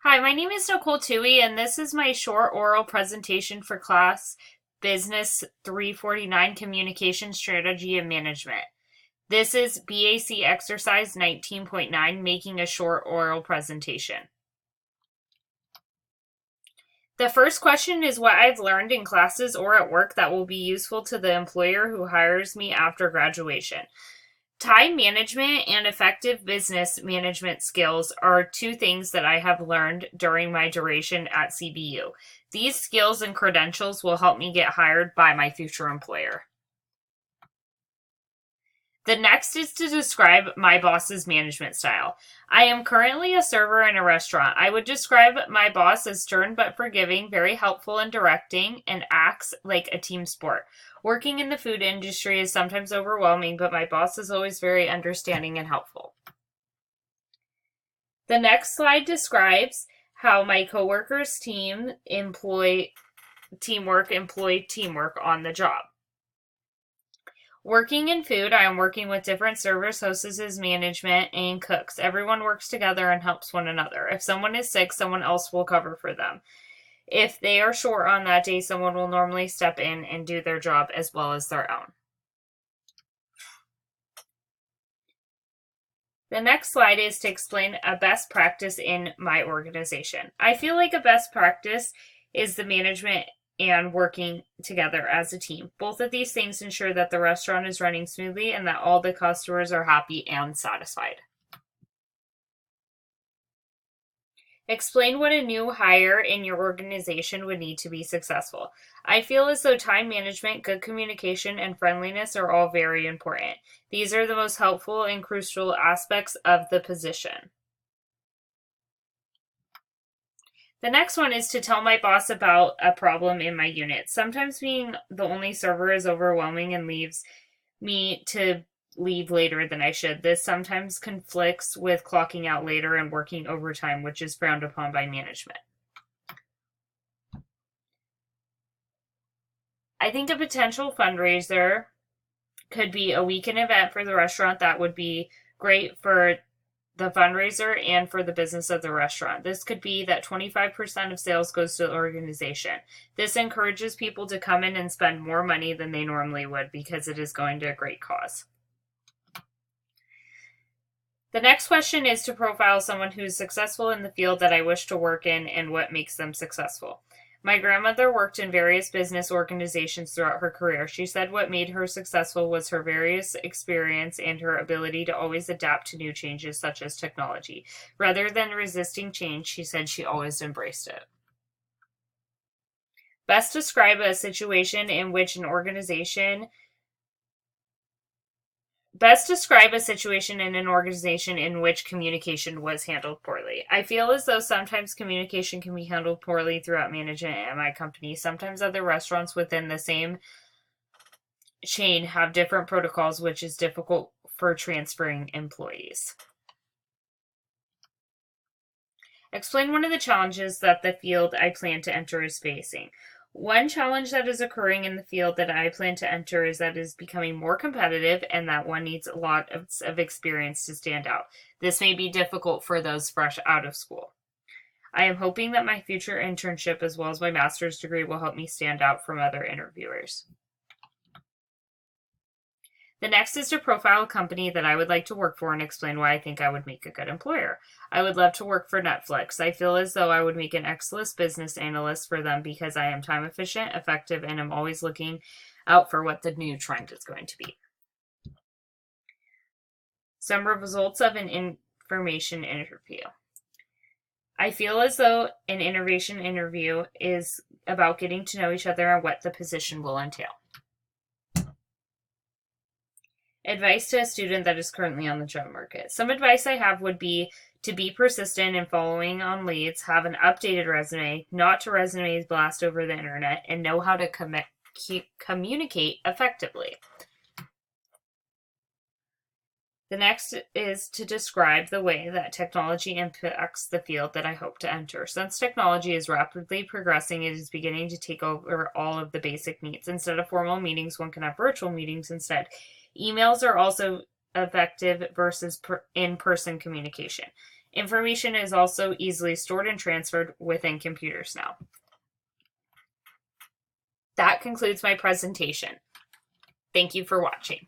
Hi, my name is Nicole Tui, and this is my short oral presentation for class Business 349 Communication Strategy and Management. This is BAC Exercise 19.9, making a short oral presentation. The first question is what I've learned in classes or at work that will be useful to the employer who hires me after graduation. Time management and effective business management skills are two things that I have learned during my duration at CBU. These skills and credentials will help me get hired by my future employer. The next is to describe my boss's management style. I am currently a server in a restaurant. I would describe my boss as stern but forgiving, very helpful in directing, and acts like a team sport. Working in the food industry is sometimes overwhelming, but my boss is always very understanding and helpful. The next slide describes how my coworkers employ teamwork on the job. Working in food, I am working with different servers, hostesses, management, and cooks. Everyone works together and helps one another. If someone is sick, someone else will cover for them. If they are short on that day, someone will normally step in and do their job as well as their own. The next slide is to explain a best practice in my organization. I feel like a best practice is the management and working together as a team. Both of these things ensure that the restaurant is running smoothly and that all the customers are happy and satisfied. Explain what a new hire in your organization would need to be successful. I feel as though time management, good communication, and friendliness are all very important. These are the most helpful and crucial aspects of the position. The next one is to tell my boss about a problem in my unit. Sometimes being the only server is overwhelming and leaves me to leave later than I should. This sometimes conflicts with clocking out later and working overtime, which is frowned upon by management. I think a potential fundraiser could be a weekend event for the restaurant that would be great for the fundraiser and for the business of the restaurant. This could be that 25% of sales goes to the organization. This encourages people to come in and spend more money than they normally would because it is going to a great cause. The next question is to profile someone who is successful in the field that I wish to work in and what makes them successful. My grandmother worked in various business organizations throughout her career. She said what made her successful was her various experience and her ability to always adapt to new changes such as technology. Rather than resisting change, she said she always embraced it. Best describe a situation in which an organization Best describe a situation in an organization in which communication was handled poorly. I feel as though sometimes communication can be handled poorly throughout management at my company. Sometimes other restaurants within the same chain have different protocols, which is difficult for transferring employees. Explain one of the challenges that the field I plan to enter is facing. One challenge that is occurring in the field that I plan to enter is that it is becoming more competitive and that one needs a lot of experience to stand out. This may be difficult for those fresh out of school. I am hoping that my future internship as well as my master's degree will help me stand out from other interviewers. The next is to profile a company that I would like to work for and explain why I think I would make a good employer. I would love to work for Netflix. I feel as though I would make an excellent business analyst for them because I am time efficient, effective, and I'm always looking out for what the new trend is going to be. Some results of an information interview. I feel as though an innovation interview is about getting to know each other and what the position will entail. Advice to a student that is currently on the job market. Some advice I have would be to be persistent in following on leads, have an updated resume, not to resumes blast over the internet, and know how to communicate effectively. The next is to describe the way that technology impacts the field that I hope to enter. Since technology is rapidly progressing, it is beginning to take over all of the basic needs. Instead of formal meetings, one can have virtual meetings instead. Emails are also effective versus in-person communication. Information is also easily stored and transferred within computers now. That concludes my presentation. Thank you for watching.